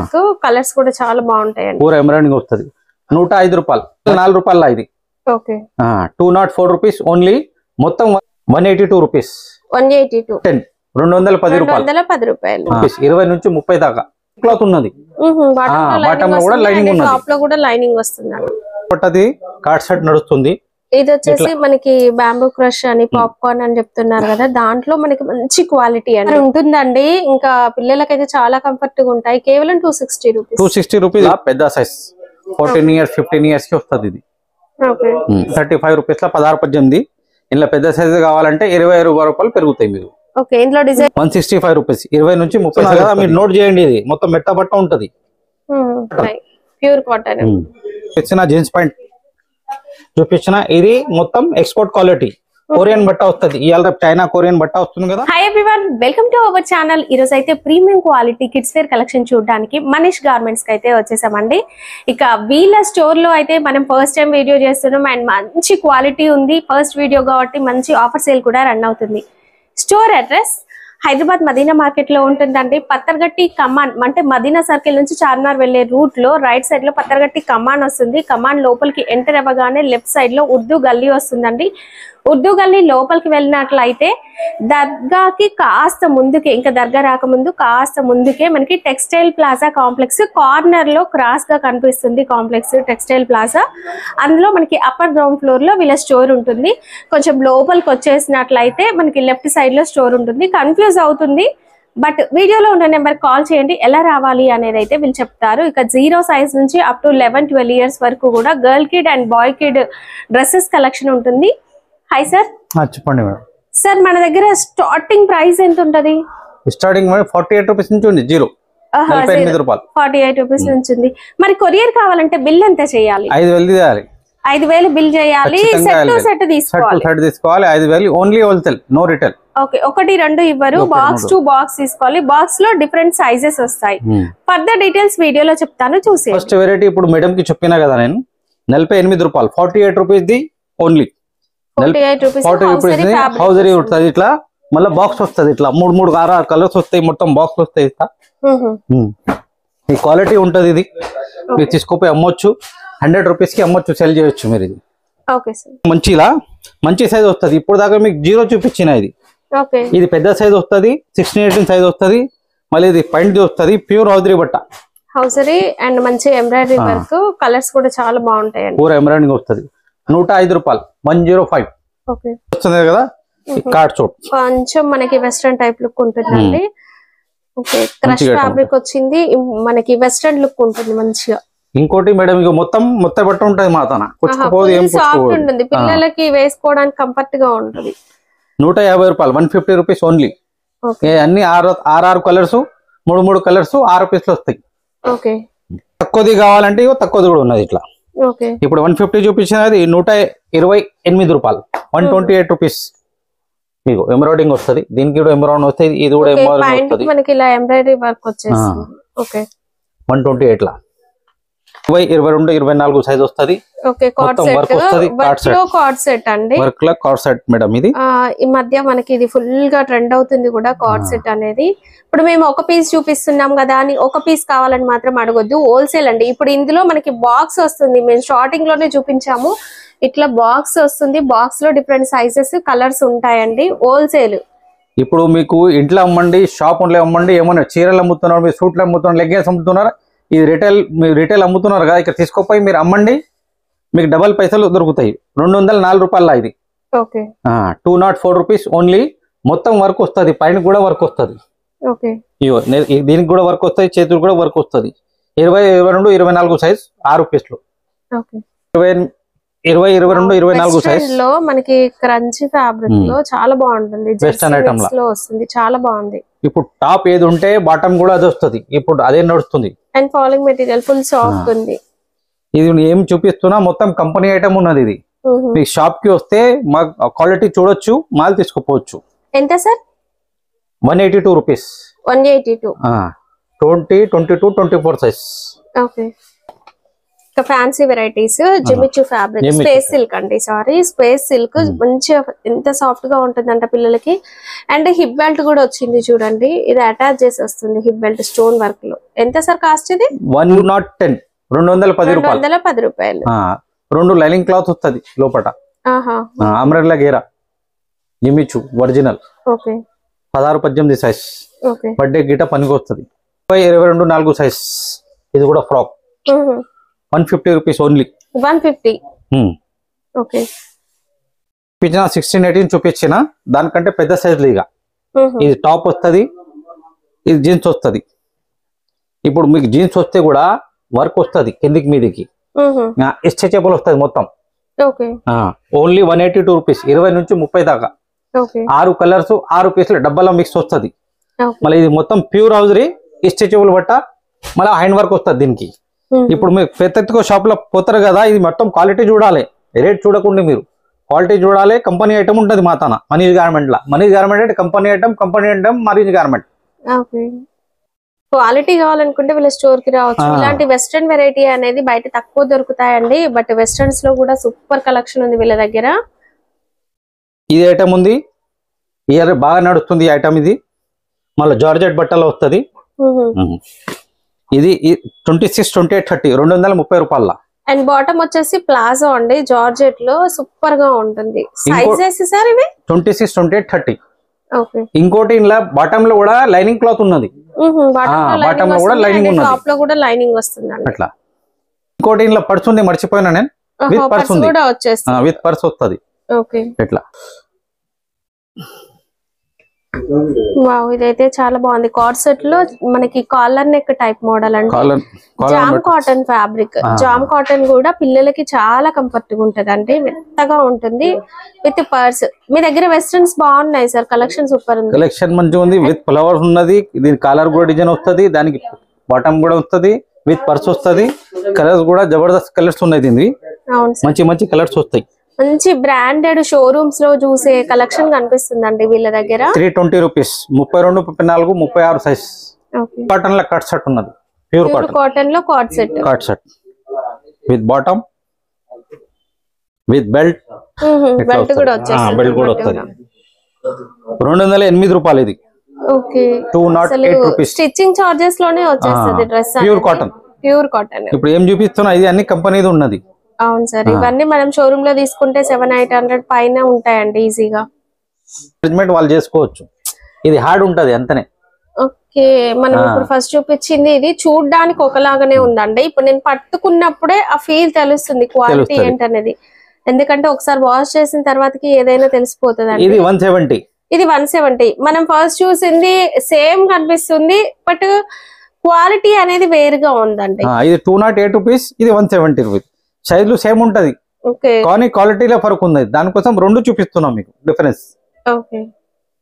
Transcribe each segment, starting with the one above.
Work colours కూడా చాలా బాగుంటాయండి. పూర ఎంబ్రాయిడింగ్ వస్తుంది. 105 రూపాయలు, 4 రూపాయల ఇది. Okay 204 rupees only. మొత్తం 182 రూపీస్. 182 210 రూపాయలు. 210 రూపాయలు. 20 నుంచి 30 దాకా క్లాత్ ఉన్నది. బాటమ్ లో కూడా లైనింగ్ ఉన్నది. టాప్ లో కూడా లైనింగ్ వస్తుంది. పట్టది కార్డ్ సెట్ నడుస్తుంది. ఇది వచ్చేసి మనకి బ్యాంబూ క్రష్ అని పాప్కార్న్ అని చెప్తున్నారు కదా, దాంట్లో మనకి మంచి క్వాలిటీ అని ఉంటుందండి. ఇంకా పిల్లలకైతే చాలా కంఫర్ట్ గా ఉంటాయి. కేవలం 260 రూపీస్. 260 రూపీస్ పెద్ద సైజ్ 14 ఇయర్స్ 15 ఇయర్స్ కి వస్తుంది ఇది. 35 రూపీస్ లో 16-18. ఇలా పెద్ద సైజ్ కావాలంటే 25 రూపాయలు పెరుగుతాయి మీరు. ఓకే ఇందులో డిజైన్ 165 రూపీస్. 20 నుంచి 30 కదా మీరు నోట్ చేయండి. ఇది మొత్తం మెట్ట బట్ట ఉంటది, ప్యూర్ కాటన్. ఇచ్చిన జీన్స్ పాయింట్ చూపించిన ఇది మొత్తం ఎక్స్పోర్ట్ క్వాలిటీ కొరియన్ బట్ట వస్తుంది. ఇవాళ చైనా కొరియన్ బట్ట వస్తుంది కదా. Hi everyone, welcome to our channel. ఈ రోజు అయితే premium quality kids wear collection చూడడానికి మనీష్ గార్మెంట్స్ కి అయితే వచ్చేసామండి. ఇక వీళ్ళ స్టోర్ లో అయితే మనం ఫస్ట్ టైం వీడియో చేస్తున్నాం అండ్ మంచి క్వాలిటీ ఉంది. ఫస్ట్ వీడియో కాబట్టి మంచి ఆఫర్ సేల్ కూడా రన్ అవుతుంది. Store address Hyderabad Madina market లో ఉంటుందండి. పత్తర్గట్టి కమాన్ అంటే మదీనా సర్కిల్ నుంచి చార్మినార్ వెళ్లే రూట్ లో రైట్ సైడ్ లో పత్తర్గట్టి కమాన్ వస్తుంది. కమాన్ లోపలికి ఎంటర్ అవ్వగానే లెఫ్ట్ సైడ్ లో ఉర్దూ గల్లీ వస్తుందండి. ఉర్దూ గల్లీ లోపలికి వెళ్ళినట్లయితే దర్గాకి కాస్త ముందుకే, ఇంకా దర్గా రాకముందు కాస్త ముందుకే మనకి టెక్స్టైల్ ప్లాజా కాంప్లెక్స్ కార్నర్ లో క్రాస్ గా కనిపిస్తుంది. కాంప్లెక్స్ టెక్స్టైల్ ప్లాజా, అందులో మనకి అప్పర్ గ్రౌండ్ ఫ్లోర్ లో వీళ్ళ స్టోర్ ఉంటుంది. కొంచెం లోపలికి వచ్చేసినట్లయితే మనకి లెఫ్ట్ సైడ్ లో స్టోర్ ఉంటుంది. కన్ఫ్యూజ్ అవుతుంది, బట్ వీడియోలో ఉన్న నెంబర్ కాల్ చేయండి. ఎలా రావాలి అనేది అయితే వీళ్ళు చెప్తారు. ఇక 0 సైజ్ నుంచి అప్ టు 11-12 ఇయర్స్ వరకు కూడా girl kid and boy kid dresses collection ఉంటుంది. Hi sir. చెప్పండి మేడం. సార్ మన దగ్గర స్టార్టింగ్ ప్రైస్ ఎంత ఉంటది? స్టార్టింగ్ 48 రూపీస్ నుంచి ఉంది. 48 రూపాయలు 48 రూపీస్ నుంచి ఉంది. మరి కొరియర్ కావాలంటే బిల్ ఎంత చేయాలి? 5,000 చేయాలి. 5,000 బిల్ చేయాలి. సెట్ తీసుకోవాలి. 5,000 only wholesale, no retail. Okay 1-2 ఇవ్వరు. బాక్స్ టు బాక్స్ తీసుకోవాలి. బాక్స్ లో డిఫరెంట్ సైజెస్ వస్తాయి. ఫర్దర్ డీటెయిల్స్ వీడియోలో చెప్తాను చూసి. ఫస్ట్ వెరైటీ ఇప్పుడు మేడం కి చెప్పినా కదా నేను, 48 రూపాయలు. 48 rupees the only. 48 rupees hosiery ఉంటుంది. ఇట్లా మళ్ళీ బాక్స్ వస్తుంది. ఇట్లా 3-6 కలర్స్ వస్తాయి. మొత్తం బాక్స్ వస్తాయి. ఈ క్వాలిటీ ఉంటది. ఇది మీరు తీసుకుపోయి అమ్మొచ్చు. 100 రూపీస్ కి అమ్మొచ్చు, సెల్ చేయొచ్చు మీరు. ఇది మంచిలా మంచి సైజ్ వస్తుంది. ఇప్పుడు దాకా మీకు 0 చూపించిన ఇది. ఇది పెద్ద సైజ్ వస్తుంది. 16-18 సైజ్ వస్తుంది. మళ్ళీ ఇది పాయింట్ వస్తుంది. ప్యూర్ హౌజరీ బట్ట, హౌజరీ అండ్ మంచి ఎంబ్రాయిడరీ వర్క్ కలర్స్ కూడా చాలా బాగుంటాయి. పూర ఎంబ్రాయిడింగ్ వస్తుంది. 105 రూపాయలు. 105 వస్తుంది కదా. కార్డ్ చోట్ కొంచెం మనకి వెస్ట్రన్ టైప్ లుక్ ఉంటుందండి. ఓకే క్రష్ ఫ్యాబ్రిక్ వచ్చింది. మనకి వెస్ట్రన్ లుక్ ఉంటుంది మంచిగా. ఇంకోటి మేడం ఇక మొత్తం బట్ట ఉంటుంది. మాతన సాఫ్ట్ ఉంటుంది, పిల్లలకి వేసుకోవడానికి కంఫర్ట్ గా ఉంటుంది. 150 రూపాయలు. 150 రూపీస్ ఓన్లీ. అన్ని 6 కలర్స్, 3 కలర్స్ 6 పీస్లు వస్తాయి. తక్కువది కావాలంటే ఇక తక్కువది కూడా ఉన్నది. ఇట్లా ఇప్పుడు 150 చూపించినది 128 రూపాయలు. 128 రూపీస్. మీకు ఎంబ్రాయిడింగ్ వస్తుంది. దీనికి కూడా ఎంబ్రాయిడింగ్ వస్తుంది. ఇది కూడా ఎంబ్రాయిడింగ్ వస్తుంది. మనకి ఇలా ఎంబ్రాయిడరీ వర్క్ వచ్చేస్తుంది. ఓకే 128 లా 22, 24 సైజ్ వస్తుంది. ఓకే కార్డ్ సెట్ అండి. వర్క్ లో కార్డ్ సెట్ మేడం. ఇది ఈ మధ్య మనకి ఇది ఫుల్ గా ట్రెండ్ అవుతుంది కూడా కార్డ్ సెట్ అనేది. ఇప్పుడు మేము ఒక పీస్ చూపిస్తున్నాం కదా అని ఒక పీస్ కావాలని మాత్రం అడగొద్దు, హోల్సేల్ అండి. ఇప్పుడు ఇందులో మనకి బాక్స్ వస్తుంది. మేము స్టార్టింగ్ లోనే చూపించాము. ఇట్లా బాక్స్ వస్తుంది. బాక్స్ లో డిఫరెంట్ సైజెస్ కలర్స్ ఉంటాయండి. హోల్సేల్. ఇప్పుడు మీకు ఇంట్లో అమ్మండి, షాప్ లో అమ్మండి, ఏమన్నా చీరలు అమ్ముతున్నారు, మీరు సూట్లు అమ్ముతున్నారు, లెగ్గిన్స్ అమ్ముతున్నారు, ఇది రిటైల్. మీరు రిటైల్ అమ్ముతున్నారు కదా, ఇక్కడ తీసుకోపోయి మీరు అమ్మండి. మీకు డబల్ పైసలు దొరుకుతాయి. 204 రూపాయల ఇది. 204 రూపీస్ ఓన్లీ. మొత్తం వర్క్ వస్తుంది. పైన కూడా వర్క్ వస్తుంది. దీనికి కూడా వర్క్ వస్తుంది. చేతులు కూడా వర్క్ వస్తుంది. 20, 22, 24 సైజ్ 6 పీస్లు. 20, 22, 24 సైజ్ లో మనకి క్రంచీ ఫ్యాబ్రిక్ లో చాలా బాగుంటుంది. వెస్టర్న్ ఐటమ్ లో వస్తుంది. చాలా బాగుంది. ఇప్పుడు టాప్ ఏది ఉంటే బాటమ్ కూడా అది వస్తుంది. ఇప్పుడు అదే నడుస్తుంది. And falling material full soft ఉంది. ఇది ఏం చూపిస్తున్నా మొత్తం కంపెనీ ఐటమ్ ఉన్నది. ఇది మీ షాప్ కి వస్తే మా క్వాలిటీ చూడొచ్చు, మాల్ తీసుకోపోవచ్చు. ఎంత సార్? 182 రూపీస్. 182. 20, 22, 24 సైజ్. ఓకే ఇంకా fancy varieties Jimmy Choo fabric space silk అండి, సారీ స్పేస్ సిల్క్ మంచిగా ఎంత సాఫ్ట్ గా ఉంటుందంట పిల్లలకి. అండ్ హిప్ బెల్ట్ కూడా వచ్చింది చూడండి, ఇది అటాచ్ చేసి వస్తుంది హిప్ బెల్ట్ స్టోన్ వర్క్ లో. ఎంత సార్ కాస్ట్ ఇది? 110 210 రూపాయలు. 210 రూపాయలు. 2 లైనింగ్ క్లాత్ వస్తుంది లోపల, అమ్రెల్లా గేరా జిమిచు original. Okay 16-18 size, okay birthday గిట పనికి వస్తుంది. 22-4 సైజ్, ఇది కూడా ఫ్రాక్ 150 రూపీస్ ఓన్లీ. 150. ఓకే 16-18 చూపించిన దానికంటే పెద్ద సైజ్ లీగా. ఇది టాప్ వస్తుంది, ఇది జీన్స్ వస్తుంది. ఇప్పుడు మీకు జీన్స్ వస్తే కూడా వర్క్ వస్తుంది కిందికి మీదికి, స్ట్రెచబుల్ వస్తుంది మొత్తం. ఓన్లీ 182 రూపీస్, 20 నుంచి 30 దాకా. 6 కలర్స్ 6 పీసులు డబ్బాలో మిక్స్ వస్తుంది. మళ్ళీ ఇది మొత్తం ప్యూర్ హౌజరీ స్ట్రెచబుల్ బట్ట, మళ్ళీ హ్యాండ్ వర్క్ వస్తుంది దీనికి. ఇప్పుడు మీరు పెద్ద షాప్ లో పోతారు కదా, ఇది మొత్తం క్వాలిటీ చూడాలి, రేట్ చూడకుండా మీరు క్వాలిటీ చూడాలి. కంపెనీ ఐటమ్ ఉంటుంది మా తన మనీష్ గార్మెంట్ లా. మనీష్ గార్మెంట్ అంటే company item Manish garment. Quality కావాలనుకుంటే వీళ్ళ స్టోర్ కి రావచ్చు. ఇలాంటి వెస్ట్రన్ వెరైటీ అనేది బయట తక్కువ దొరుకుతాయండి, బట్ వెస్ట్రన్స్ లో కూడా సూపర్ కలెక్షన్ ఉంది వీళ్ళ దగ్గర. ఇది ఐటమ్ ఉంది, ఇయర్ బాగా నడుస్తుంది ఈ ఐటమ్. ఇది మళ్ళీ జార్జెట్ బట్టలో వస్తుంది. ఇది 26, 28, 30 230 రూపాయల. అండ్ బాటమ్ వచ్చేసి ప్లాజో అండి, జార్జెట్ లో సూపర్ గా ఉంటుంది. సైజెస్ సార్ ఇవి 26, 28, 30. ఓకే ఇంకోటి ఇలా బాటమ్ లో కూడా లైనింగ్ క్లాత్ ఉన్నది, బాటమ్ లో కూడా లైనింగ్ ఉన్నది, టాప్ లో కూడా లైనింగ్ వస్తుంది అట్లా. ఇంకోటి ఇలా పర్స్ ఉంది, మర్చిపోయినా నేను, విత్ పర్స్ ఉంది, విత్ పర్స్ వస్తుంది. ఓకే ఇట్లా వావ్, ఇదైతే చాలా బాగుంది. కార్సెట్ లో మనకి కాలర్ నెక్ టైప్ మోడల్ అంటే jam cotton fabric. Jam cotton కూడా పిల్లలకి చాలా కంఫర్ట్ గా ఉంటది, అంటే మెత్తగా ఉంటుంది. విత్ పర్స్ మీ దగ్గర వెస్టర్న్స్ బాగున్నాయి సార్, కలెక్షన్ సూపర్ ఉంది. కలెక్షన్ మంచిగా ఉంది, విత్ ఫ్లవర్స్ ఉన్నది. దీని కాలర్ కూడా డిజైన్ వస్తుంది, దానికి బాటమ్ కూడా వస్తుంది, విత్ పర్స్ వస్తుంది. కలర్స్ కూడా జబర్దస్త్ కలర్స్ ఉన్నాయి, దీనికి మంచి మంచి కలర్స్ వస్తాయి. మంచి బ్రాండెడ్ షోరూమ్స్ లో చూసే కలెక్షన్ కనిపిస్తుందండి వీళ్ళ దగ్గర. 320 రూపీస్, 32, 34, 36 సైజ్. కాటన్ లో కట్ సెట్ ఉన్నది, ప్యూర్ కాటన్ లో cut set with bottom, with belt. Belt కూడా వచ్చేస్తుంది, బెల్ట్ కూడా వస్తుంది. 208 రూపాయలు ఇది. Okay 208 rupees. స్టిచ్చింగ్ చార్జెస్ లోనే వచ్చేస్తుంది డ్రెస్, ప్యూర్ కాటన్. ఇప్పుడు ఏం చూపిస్తున్నా ఇది అన్ని కంపెనీది ఉన్నది. అవును సార్, ఇవన్నీ మనం షోరూమ్ లో తీసుకుంటే 700-800 పైన ఉంటాయండి ఈజీగా. వాళ్ళు చేసుకోవచ్చు, ఇది హార్డ్ ఉంటది అంతనే. ఓకే మనం ఇప్పుడు ఫస్ట్ చూపించింది ఇది చూడడానికి ఒకలాగానే ఉందండి, ఇప్పుడు నేను పట్టుకున్నప్పుడే ఆ ఫీల్ తెలుస్తుంది క్వాలిటీ ఏంటనేది. ఎందుకంటే ఒకసారి వాష్ చేసిన తర్వాతకి ఏదైనా తెలిసిపోతుంది. ఇది 170, ఇది 170. మనం ఫస్ట్ చూసింది సేమ్ కనిపిస్తుంది, బట్ క్వాలిటీ అనేది వేరుగా ఉందండి. ఇది 208 రూపీస్, ఇది 170 రూపీస్. సైజులు సేమ్ ఉంటది, కానీ క్వాలిటీలో ఫరక్ ఉంది. దానికోసం రెండు చూపిస్తున్నాం మీకు డిఫరెన్స్.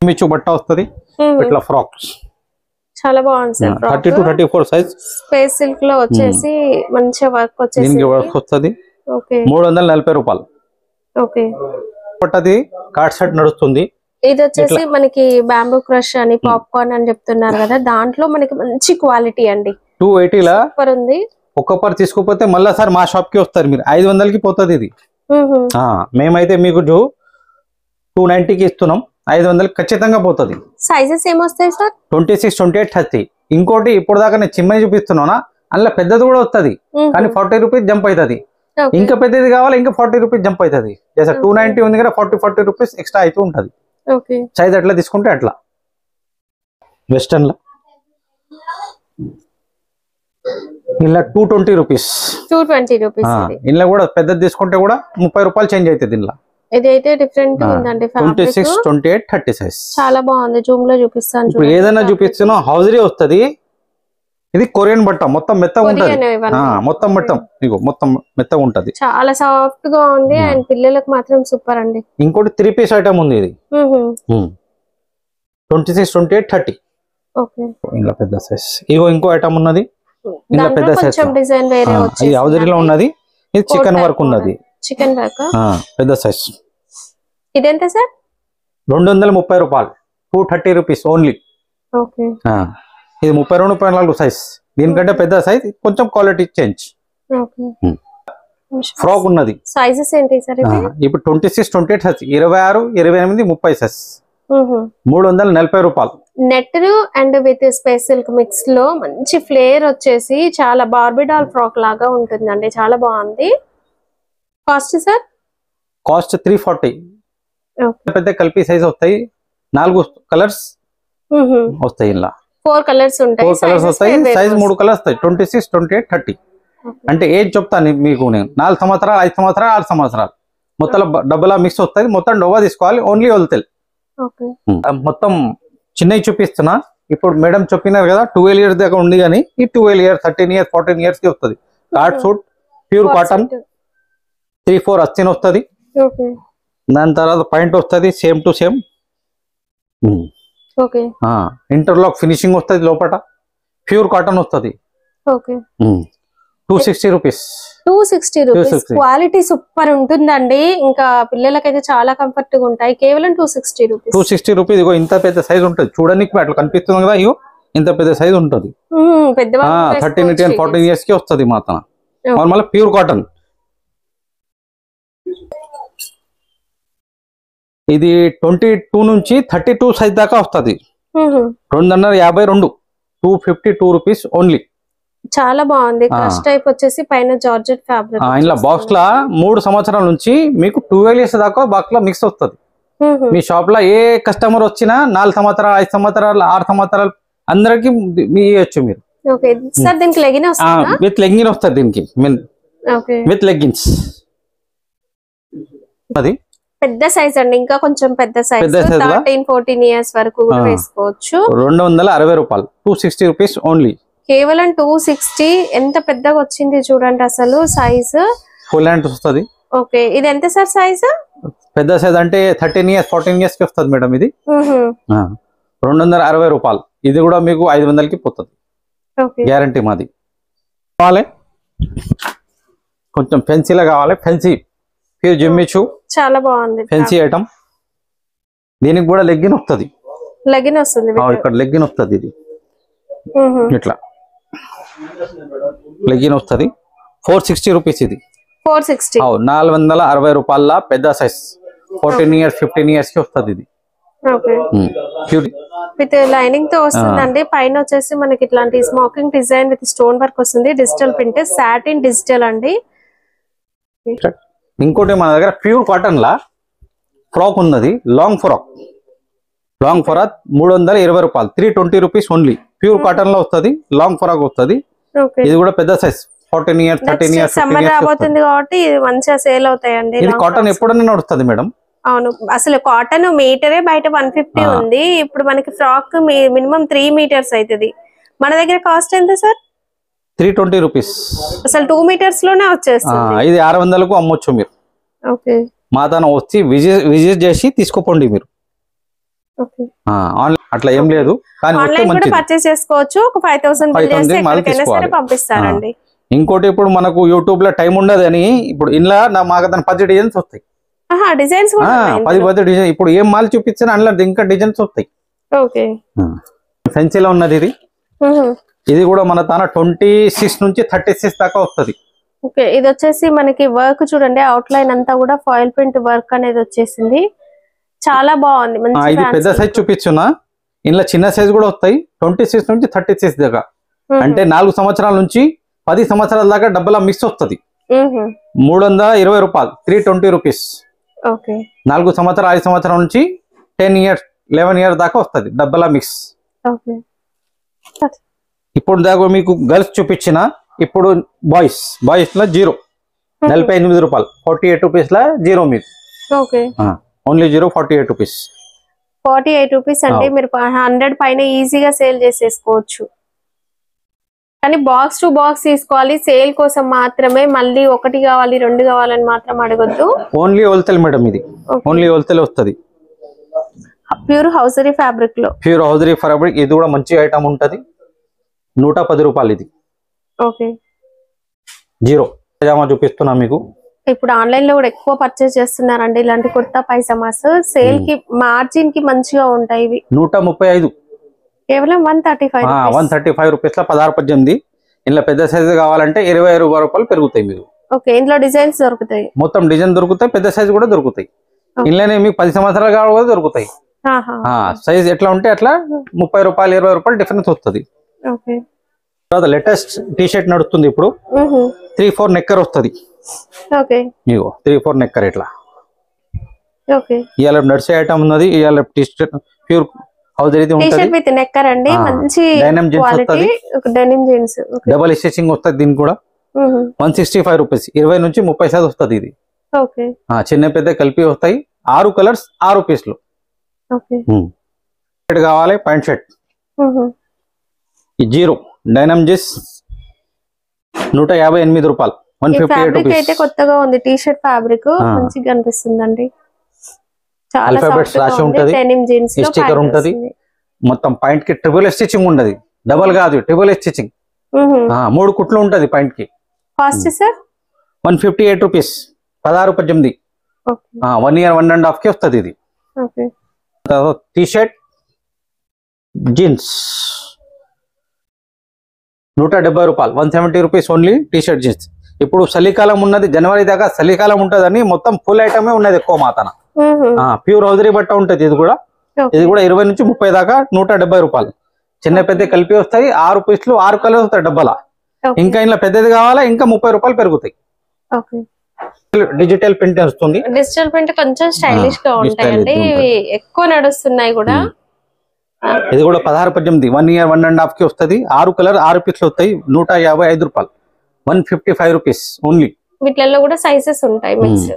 మిచ్చు బట్ట వస్తుంది, ఇట్లా ఫ్రాక్స్ చాలా బాగుంది సార్. 32-34 సైజ్, స్పేస్ సిల్క్ లో వచ్చేసి మంచి వర్క్ వచ్చేసి దీనికి వర్క్ వస్తుంది. 340 రూపాయలు. ఓకే పట్టది కార్డ్ సెట్ నడుస్తుంది. ఇది వచ్చేసి మనకి బ్యాంబూ క్రష్ అని పాప్కార్న్ అని చెప్తున్నారు కదా, దాంట్లో మనకి మంచి క్వాలిటీ అండి. 280 లా సూపర్ ఉంది. ఒక్క పర్ తీసుకోపోతే మళ్ళా సార్ మా షాప్ కి వస్తారు మీరు, 500కి పోతుంది ఇది. మేమైతే మీకు 290కి ఇస్తున్నాం, 500కి ఖచ్చితంగా పోతుంది. సైజెస్ ఏమొస్తాయి సార్? 26, 28, 30. ఇంకోటి ఇప్పుడు దాకా నేను చిన్నది చూపిస్తున్నానా, అందులో పెద్దది కూడా వస్తుంది, కానీ 40 రూపీస్ జంప్ అవుతుంది. ఇంకా పెద్దది కావాలి, ఇంకా 40 రూపీస్ జంప్ అవుతుంది. 290 ఉంది కదా, 40 రూపీస్ ఎక్స్ట్రా అవుతూ ఉంటది. సైజ్ ఎట్లా తీసుకుంటే అట్లా. వెస్టర్న్ లో ఇలా 220 రూపీస్. 220 రూపీస్. ఇలా కూడా పెద్దది తీసుకుంటే కూడా 30 రూపాయలు చేంజ్ అవుతుంది. ఇలా ఇదైతే డిఫరెంట్ ఉందండి. 26, 28, 30 సైజ్ చాలా బాగుంది. జూమ్ లో చూపిస్తాను. ఇప్పుడు ఏదైనా చూపిస్తున్నా హౌజరీ వస్తుంది. ఇది కొరియన్ బట్ట, మొత్తం మెత్తగా ఉంటది, మొత్తం మొత్తం మెత్తగా ఉంటది, చాలా సాఫ్ట్ గా ఉంది. అండ్ పిల్లలకు మాత్రం సూపర్ అండి. ఇంకోటి 3 పీస్ ఐటమ్ ఉంది, ఇది 26, 28, 30. ఇంకా పెద్ద సైజ్. ఇగో ఇంకో ఐటమ్ ఉన్నది, ఇంకా పెద్ద సైజ్. ఇది హౌజరీలో ఉన్నది, ఇది చికెన్ వర్క్ ఉన్నది. చికెన్ వర్క్ పెద్ద సైజ్. ఇదెంత సార్? 230 రూపాయలు. 230 రూపీస్ ఓన్లీ. ఇది 32-34 సైజ్. దీనికంటే పెద్ద సైజ్, కొంచెం క్వాలిటీ చేంజ్. ఫ్రాక్ ఉన్నది. సైజెస్ ఏంటి సార్ ఇది? ఇప్పుడు 26, 28 సైజ్, 26, 28, 30 సైజ్, 340 రూపాయలు. Net and with space silk mix లో మంచి ఫ్లేర్ వచ్చేసి చాలా బార్బిడాల్ ఫ్రాక్ లాగా ఉంటుందండి, చాలా బాగుంది. Cost sir? కాస్ట్ 340. పెద్ద కలిపి సైజ్ వస్తాయి, 4 కలర్స్ వస్తాయి. ఇలా 4 కలర్స్ ఉంటాయి. 4 కలర్స్ వస్తాయి, సైజ్ 3 కలర్స్ వస్తాయి. 26, 28, 30. అంటే ఏజ్ చెప్తాను మీకు నేను. 4 సంవత్సరాలు, 5 సంవత్సరాలు, 6 సంవత్సరాలు మొత్తం డబ్బులా మిక్స్ వస్తుంది. మొత్తం డోవా తీసుకోవాలి, ఓన్లీ హోల్సేల్. మొత్తం చిన్నవి చూపిస్తున్నా. ఇప్పుడు మేడం చెప్పినారు కదా 12 ఇయర్స్ దాకా ఉంది, కానీ ఈ 12 ఇయర్స్, 13 ఇయర్స్, 14 ఇయర్స్ కి వస్తుంది. కార్డ్ సూట్ ప్యూర్ కాటన్ 3-4 అస్తిన్ వస్తుంది. దాని తర్వాత పాయింట్ వస్తుంది, same to same. Interlock finishing వస్తుంది, లోపల ప్యూర్ కాటన్ వస్తుంది. 260 రూపీస్. 260 రూపీస్. క్వాలిటీ సూపర్ ఉంటుందండి, ఇంకా పిల్లలకైతే చాలా కంఫర్ట్ గా ఉంటాయి. కేవలం 260 రూపీస్. 260 రూపీస్. ఇగో ఇంత పెద్ద సైజ్ ఉంటుంది, చూడడానికి అట్లా కనిపిస్తుంది కదా, ఇగో ఇంత పెద్ద సైజ్ ఉంటుంది. 13, 14 ఇయర్స్ కి వస్తుంది మాత్రం. మళ్ళీ ప్యూర్ కాటన్. ఇది 22 నుంచి 32 సైజ్ దాకా వస్తుంది. 252, 252 రూపీస్ ఓన్లీ. చాలా బాగుంది. క్రష్ టైప్ వచ్చేసి పైన జార్జెట్ ఫ్యాబ్రిక్. ఇలా బాక్స్ లా 3 సంవత్సరాల నుంచి మీకు 12 ఇయర్స్ దాకా బాక్స్ లా మిక్స్ వస్తుంది. మీ షాప్ లో ఏ కస్టమర్ వచ్చినా 4 సంవత్సరాలు, 5 సంవత్సరాలు, 6 సంవత్సరాలు అందరికి ఇవ్వచ్చు మీరు. దీనికి లెగిన్ వస్తుందా? విత్ లెగ్గిన్ వస్తుంది దీనికి, విత్ లెగ్గిన్స్. అది పెద్ద సైజ్ అండి, ఇంకా కొంచెం పెద్ద సైజ్, 13, 14 ఇయర్స్ వరకు కూడా వేసుకోవచ్చు. 260 రూపాయలు. 260 రూపీస్ ఓన్లీ. కేవలం 260. ఎంత పెద్దగా వచ్చింది చూడండి అసలు సైజ్. ఫుల్ హ్యాండ్ వస్తుంది. ఓకే, ఇది ఎంత సార్ సైజ్? పెద్ద సైజ్ అంటే 13 ఇయర్స్, 14 ఇయర్స్ కి వస్తుంది మేడం. ఇది 260 రూపాయలు. ఇది కూడా మీకు 500కి పోతుంది, గ్యారంటీ మాది. కావాలి కొంచెం ఫెన్సీలో కావాలి, ఫెన్సీ ప్యూర్ జిమ్మిచు, చాలా బాగుంది ఫెన్సీ ఐటమ్. దీనికి కూడా లెగ్గిన్ వస్తుంది. లెగ్గిన్ వస్తుంది ఇక్కడ లెగ్గిన్ వస్తుంది. ఇది ఇట్లా లెగ్గిన్ వస్తుంది. 460 రూపీస్. ఇది 460. 460 రూపాయల పెద్ద సైజ్, 14 ఇయర్స్, 15 ఇయర్స్ కి వస్తుంది. ఇది విత్ లైనింగ్ తో వస్తుందండి. పైన వచ్చేసి మనకి ఇట్లాంటి smoking design with stone work వస్తుంది. డిజిటల్ ప్రింట్, సాటిన్ డిజిటల్ అండి. ఇంకోటి మన దగ్గర ప్యూర్ కాటన్ లా ఫ్రాక్ ఉన్నది, లాంగ్ ఫ్రాక్. లాంగ్ ఫ్రాక్ 320 రూపాయలు. 320 రూపీస్ ఓన్లీ. ప్యూర్ కాటన్ లో వస్తుంది, లాంగ్ ఫ్రాక్ వస్తుంది. ఇది కూడా పెద్ద సైజ్, 14 ఇయర్స్, 13 ఇయర్స్. సమ్మర్ రాబోతుంది కాబట్టి మంచిగా సేల్ అవుతాయండి. ఇది కాటన్ ఎప్పుడైనా నడుస్తుంది మేడం. అవును, అసలు కాటన్ మీటరే బయట 150 ఉంది. ఇప్పుడు మనకి ఫ్రాక్ మినిమం 3 మీటర్స్ అవుతుంది. మన దగ్గర కాస్ట్ ఎంత సార్? 320 రూపీస్. అసలు 2 మీటర్స్ లోనే వచ్చేస్తుంది. ఇది 600కు అమ్మొచ్చు మీరు. మా తన వచ్చి విజిట్ చేసి తీసుకోపోండి మీరు. అట్లా ఏం లేదు, ఆన్లైన్ పర్చేస్ చేసుకోవచ్చు. ఒక 5000 పంపిస్తారండి. ఇంకోటి ఇప్పుడు మనకు యూట్యూబ్ లో టైం ఉండదు అని ఇప్పుడు ఇంట్లో మాకు 10 డిజైన్స్ వస్తాయి. Designs 10 design. ఇప్పుడు ఏం మాల్ చూపించినా అందులో ఇంకా డిజైన్స్ వస్తాయి. ఫెన్సీలో ఉన్నది ఇది. ఇది కూడా మన తన 26 నుంచి 36 దాకా వస్తుంది. ఓకే, ఇది వచ్చేసి మనకి వర్క్ చూడండి, అవుట్ లైన్ అంతా కూడా ఫాయిల్ ప్రింట్ వర్క్ అనేది వచ్చేసింది. చాలా బాగుంది. ఇది పెద్ద సైజ్ చూపించున్నా. ఇందులో చిన్న సైజ్ కూడా వస్తాయి, 26 నుంచి 36 దాకా. అంటే 4 సంవత్సరాల నుంచి 10 సంవత్సరాల దాకా డబ్బులా మిక్స్ వస్తుంది. 320 రూపాయలు. 320 రూపీస్. 4 సంవత్సరాలు, 5 సంవత్సరాల నుంచి 10 ఇయర్స్, 11 ఇయర్స్ దాకా వస్తుంది డబ్బులా మిక్స్. ఇప్పుడు దాకా మీకు గర్ల్స్ చూపించిన. ఇప్పుడు బాయ్స్ లా 0, 48 రూపాయలు. 48 రూపీస్ లా 0 మీకు. Only 0, 48 rupees. 48 రూపీస్ అంటే మీరు 100 పైన ఈజీగా సేల్ చేసేసుకోవచ్చు. కానీ బాక్స్ టు బాక్స్ తీసుకోవాలి, సేల్ కోసం మాత్రమే. మళ్ళీ 1 కావాలి, 2 కావాలని మాత్రం అడగొద్దు. Only wholesale madam. ఇది ఓన్లీ హోల్సేల్ వస్తుంది. ప్యూర్ హౌసరీ ఫ్యాబ్రిక్ లో. Pure hosiery fabric. ఇది కూడా మంచి ఐటమ్ ఉంటది. 110 రూపాయలు. ఇది 0 పైజామా చూపిస్తున్నా మీకు. ఇప్పుడు ఆన్లైన్ లో కూడా ఎక్కువ పర్చేస్ చేస్తున్నారండి ఇలాంటి కుర్తా పైజామాస్. సేల్ కి మార్జిన్ కి మంచిగా ఉంటాయి. ఇవి 135. కేవలం 135 రూపీస్ లా 16, 18. ఇందులో పెద్ద సైజు కావాలంటే 25 రూపాయలు పెరుగుతాయి మీకు. ఓకే, ఇందులో డిజైన్స్ దొరుకుతాయి, మొత్తం డిజైన్ దొరుకుతాయి, పెద్ద సైజు కూడా దొరుకుతాయి. ఇందులోనే మీకు 10 సంవత్సరాలు కావాలి కూడా దొరుకుతాయి. సైజ్ ఎట్లా ఉంటే అట్లా 30 రూపాయలు 20 రూపాయలు డిఫరెన్స్ వస్తుంది. తర్వాత లేటెస్ట్ టీ షర్ట్ నడుస్తుంది ఇప్పుడు. 3-4 నెక్కర్ వస్తుంది. ఇగో 3-4 నెక్కర్ ఇట్లా. ఇవాళ నడిచే ఐటమ్ ఉన్నది. ఇవాళ T shirt pure house with knicker అండి, మంచి quality denim jeans. Double stitching వస్తుంది దీనికి కూడా. 165 రూపీస్, 20 నుంచి 30 సైజ్ వస్తుంది ఇది. చిన్న పెద్ద కలిపి వస్తాయి. 6 కలర్స్ 6 పీస్లు కావాలి. ప్యాంట్ షర్ట్ జీరో డైనమ్ జీన్స్ 158 రూపాయలు. 158 రూపీస్. అయితే కొత్తగా ఉంది టీ షర్ట్ ఫ్యాబ్రిక్, మంచిగా అనిపిస్తుందండి. చాలా రాసి ఉంటది, స్టిక్కర్ ఉంటది. మొత్తం పాయింట్ కి ట్రిపుల్ స్టిచింగ్ ఉండదు, డబల్ కాదు, ట్రిపుల్ స్టిచింగ్. 3 కుట్లు ఉంటది పాయింట్ కి. Cost sir 158 rupees, 16-18. 1 year 1.5 కి వస్తుంది ఇది. టీ షర్ట్ జీన్స్ 170 రూపాయలు, 170 rupees only T shirt jeans. ఇప్పుడు చలికాలం ఉన్నది, జనవరి దాకా చలికాలం ఉంటదని మొత్తం ఫుల్ ఐటమే ఉన్నది ఎక్కువ మాతన. ప్యూర్ హౌజరీ బట్ట ఉంటది ఇది కూడా. ఇది కూడా 20 నుంచి 30 దాకా 170 రూపాయలు. చిన్న పెద్ద కలిపి వస్తాయి. 6 పీస్లు 6 కలర్స్ వస్తాయి డబ్బాల. ఇంకా ఇలా పెద్దది కావాలా ఇంకా 30 రూపాయలు పెరుగుతాయి. డిజిటల్ ప్రింట్ వస్తుంది. డిజిటల్ ప్రింట్ కొంచెం స్టైలిష్ గా ఉంటాయండి, ఇవి ఎక్కువ నడుస్తున్నాయి కూడా. ఇది కూడా 16-18, 1 year 1.5 కి వస్తుంది. 6 కలర్ 6 పీస్లు వస్తాయి. 155 రూపాయలు, 155 రూపీస్ ఓన్లీ. వీటిలో కూడా సైజెస్ ఉంటాయి మిక్స్.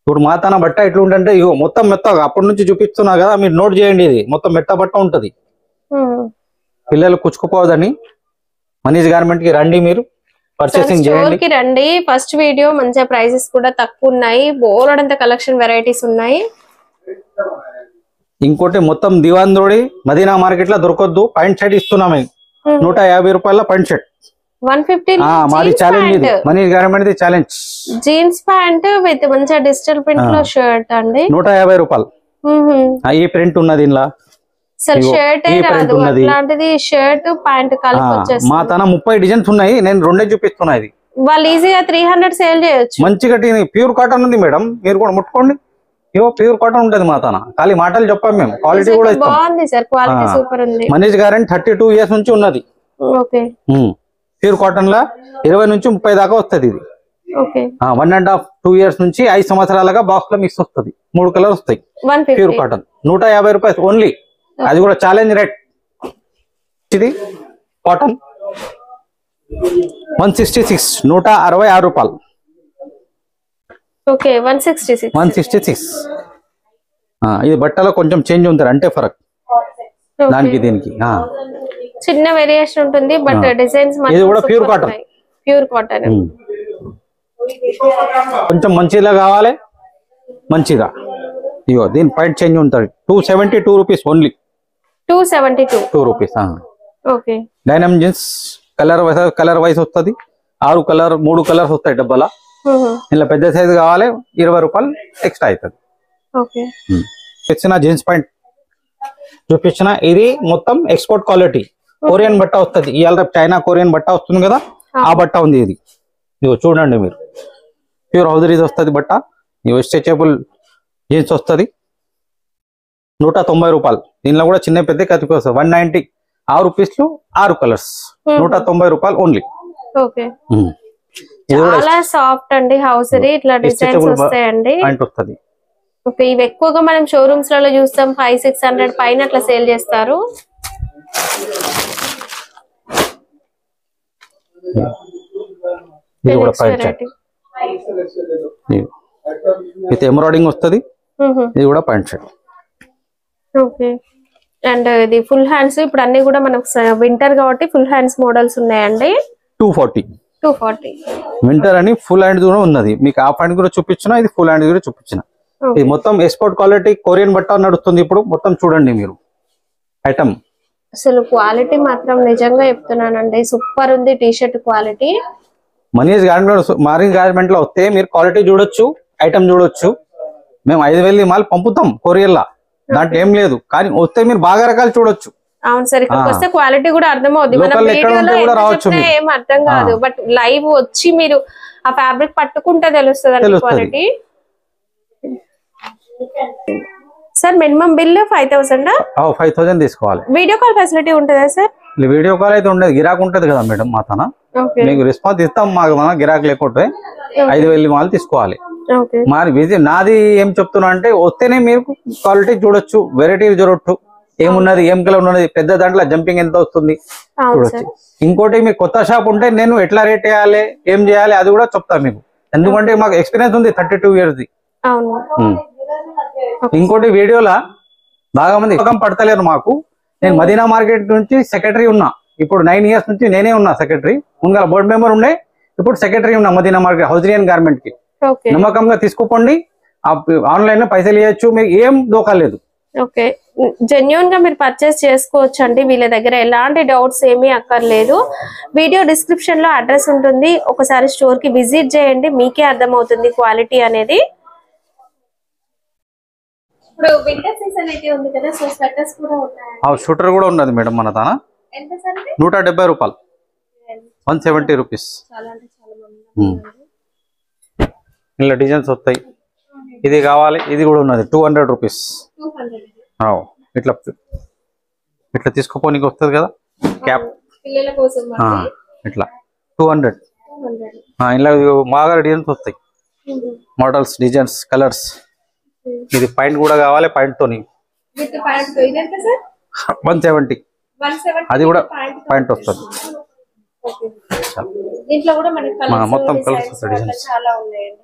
ఇప్పుడు మాతన బట్ట ఎట్లా ఉంటే ఇగో మొత్తం మెత్తగా అప్పటి నుంచి చూపిస్తున్నా కదా, మీరు నోట్ చేయండి. ఇది మొత్తం మెత్త బట్ట ఉంటది, పిల్లలు కుచ్చుకుపోవద్దని. మనీష్ గార్మెంట్ కి రండి, మీరు పర్చేసింగ్ చేయండి. రండి. ఫస్ట్ వీడియో మంచిగా ప్రైజెస్ కూడా తక్కువ ఉన్నాయి, బోలెడంత కలెక్షన్ వెరైటీస్ ఉన్నాయి. ఇంకోటి మొత్తం దివాన్ దోడి మదీనా మార్కెట్ లో దొరకొద్దు. పాయింట్ షర్ట్ ఇస్తున్నాం 150 రూపాయల పాయింట్ షర్ట్. 150. మాది ఛాలెంజ్ ఇది, Manish garment challenge. Jeans pant with మంచిగా డిజిటల్ ప్రింట్ లో షర్ట్ అండి, 150 రూపాయలు. ఈ ప్రింట్ ఉన్నది ఇలా. షర్ట్ అలాంటిది, షర్ట్ ప్యాంట్ కలిపి వచ్చేసి మా తన 30 డిజైన్స్ ఉన్నాయి. నేను 2 చూపిస్తున్నా. ఇది వాళ్ళు ఈజీగా 300 సేల్ చేయొచ్చు. మంచిగా ప్యూర్ కాటన్ ఉంది మేడం, మీరు కూడా ముట్టుకోండి. ఇవో ప్యూర్ కాటన్ ఉంటది మా తన. ఖాళీ మాటలు చెప్పాం మేము, క్వాలిటీ కూడా బాగుంది సార్, క్వాలిటీ సూపర్ ఉంది. మనీష్ గారెంట్ 32 ఇయర్స్ నుంచి ఉన్నది. ప్యూర్ కాటన్ లా 20 నుంచి 30 దాకా వస్తుంది ఇది. 1.5-2 ఇయర్స్ నుంచి 5 సంవత్సరాలుగా బాక్స్ లో మిక్స్ వస్తుంది. 3 కలర్ వస్తాయి. ప్యూర్ కాటన్ 150 రూపాయలు ఓన్లీ. అది కూడా ఛాలెంజ్ రేట్. ఇది కాటన్ 166, 166 రూపాయలు. 166. ఇది బట్టలో కొంచెం చేంజ్ ఉంటుంది, అంటే ఫరక్ దానికి దీనికి. చిన్న వేరియేషన్ ఉంటుంది, బట్ డిజైన్స్ ఇది కూడా ప్యూర్ కాటన్. కొంచెం మంచిగా కావాలి, మంచిగా. ఇగో దీని పాయింట్ చేంజ్ ఉంటుంది. 272 rupees only. 272 rupees. Denim jeans colour wise వస్తుంది. 6 కలర్ 3 కలర్స్ వస్తాయి డబ్బాల. ఇలా పెద్ద సైజు కావాలి, 20 రూపాయలు ఎక్స్ట్రా అవుతుంది. ఇచ్చిన జీన్స్ పాయింట్ చూపించిన. ఇది మొత్తం ఎక్స్పోర్ట్ క్వాలిటీ కొరియన్ బట్ట వస్తుంది. ఇవాళ చైనా కొరియన్ బట్ట వస్తుంది కదా, ఆ బట్ట ఉంది ఇది. ఇగో చూడండి మీరు, ప్యూర్ హౌజరీస్ వస్తుంది బట్ట. ఇగో స్ట్రెచబుల్ జీన్స్ వస్తుంది. 190 రూపాయలు. దీనిలో కూడా చిన్న పెద్ద కతికి వస్తుంది. 190, 6 పీస్లు 6 కలర్స్, 190 రూపాయలు ఓన్లీ. చాలా సాఫ్ట్ అండి హౌసరీ. ఇట్లా డిజైన్స్ వస్తాయండి. ఇవి ఎక్కువగా మనం షోరూమ్స్ లలో చూస్తాం, 500-600 పైన అట్లా సేల్ చేస్తారు. విత్ ఎంబ్రాయిడింగ్ వస్తుంది. ఇది కూడా ప్యాంట్ షర్ట్. అండ్ ఇది ఫుల్ హ్యాండ్స్. ఇప్పుడు అన్ని కూడా మనకు వింటర్ కాబట్టి ఫుల్ హ్యాండ్స్ మోడల్స్ ఉన్నాయండి. 240. వింటర్ అని ఫుల్ హ్యాండ్ కూడా ఉన్నది. మీకు హాఫ్ హ్యాండ్ కూడా చూపించిన, ఇది ఫుల్ హ్యాండ్ కూడా చూపించిన. ఇది మొత్తం ఎక్స్పోర్ట్ క్వాలిటీ కొరియన్ బట్ట నడుస్తుంది ఇప్పుడు. మొత్తం చూడండి మీరు ఐటమ్. అసలు క్వాలిటీ మాత్రం నిజంగా చెప్తున్నానండి, సూపర్ ఉంది T shirt quality. Manish garment లో వస్తే మీరు క్వాలిటీ చూడొచ్చు, ఐటమ్ చూడొచ్చు. మేము 5,000 మాల్ పంపుతాం కొరియర్ లా, దాంట్లో ఏం లేదు. కానీ వస్తే మీరు బాగా రకాలు చూడొచ్చు. అవును సార్, ఇక్కడికి వస్తే క్వాలిటీ కూడా అర్థం అవుతుంది. మన లోకల్ ఎక్కడ వీడియోలో ఉంటే కూడా ఎంత రావచ్చు చెప్తే మీకు. ఏం అర్థం కాదు, బట్ లైవ్ వచ్చి మీరు ఆ ఫ్యాబ్రిక్ పట్టుకుంటే తెలుస్తుంది అండి క్వాలిటీ. Sir minimum bill 5000? 5000 తీసుకోవాలి. వీడియో కాల్ ఫెసిలిటీ ఉంటుందా సార్? వీడియో కాల్ అయితే ఉండదు, గిరాక్ ఉంటది కదా మేడం మా తన. ఓకే, మీకు రెస్పాన్స్ ఇస్తాం, మాకు మన గిరాక్ లేకుంటే 5000 మాలు తీసుకోవాలి. ఓకే. మరి నాది ఏం చెప్తున్నా అంటే వస్తేనే మీరు క్వాలిటీ చూడొచ్చు, వెరైటీ చూడొచ్చు, ఏమున్నది ఏం కలర్ ఉన్నది, పెద్ద దాంట్లో జంపింగ్ ఎంత వస్తుంది చూడొచ్చు. ఇంకోటి మీకు కొత్త షాప్ ఉంటే నేను ఎట్లా రేట్ వేయాలి ఏం చేయాలి అది కూడా చెప్తా మీకు, ఎందుకంటే మాకు ఎక్స్పీరియన్స్ ఉంది 32 years. ఇంకోటి వీడియోలా బాగా మంది పడతలేరు మాకు. నేను మదీనా మార్కెట్ నుంచి సెక్రటరీ ఉన్నా, ఇప్పుడు 9 years నుంచి నేనే ఉన్నా సెక్రటరీ. ముందుగా బోర్డు మెంబర్ ఉండే, ఇప్పుడు సెక్రటరీ ఉన్నా మదీనా మార్కెట్ హౌజియన్ గార్మెంట్ కి. నమ్మకంగా తీసుకోండి, ఆన్లైన్ లో పైసలు ఇవ్వచ్చు, మీకు ఏం దోకాలేదు. ఓకే, జెన్యూన్ గా మీరు పర్చేస్ చేసుకోవచ్చు అండి, వీళ్ళ దగ్గర ఎలాంటి డౌట్స్ ఏమీ అక్కర్లేదు. వీడియో డిస్క్రిప్షన్ లో అడ్రస్ ఉంటుంది, ఒకసారి స్టోర్ కి విజిట్ చేయండి, మీకే అర్థమవుతుంది క్వాలిటీ అనేది. ఇప్పుడు వింటర్ సీజన్ అయితే ఉంది కదా, సో స్వెటర్స్ కూడా ఉన్నాయి. షూటర్ కూడా ఉన్నది మేడం మన తన. ఎంత సార్? 170 రూపాయలు, 170 రూపీస్. చాలా అంటే చాలా బాగుంది. ఇలా డిజైన్స్ వస్తాయి. ఇది కావాలి, ఇది కూడా ఉన్నది 200 రూపీస్. ఇట్లా ఇట్లా తీసుకోపోనికి వస్తుంది కదా క్యాప్, పిల్లల కోసం ఇట్లా 200. ఇలా బాగా డిజైన్స్ వస్తాయి, మోడల్స్, డిజైన్స్, కలర్స్. ఇది పాయింట్ కూడా కావాలి, పాయింట్ తోని 170. అది కూడా పాయింట్ వస్తుంది. దీంట్లో కూడా మనకి మొత్తం కలర్స్ వస్తాయి, డిజైన్స్ చాలా ఉన్నాయండి.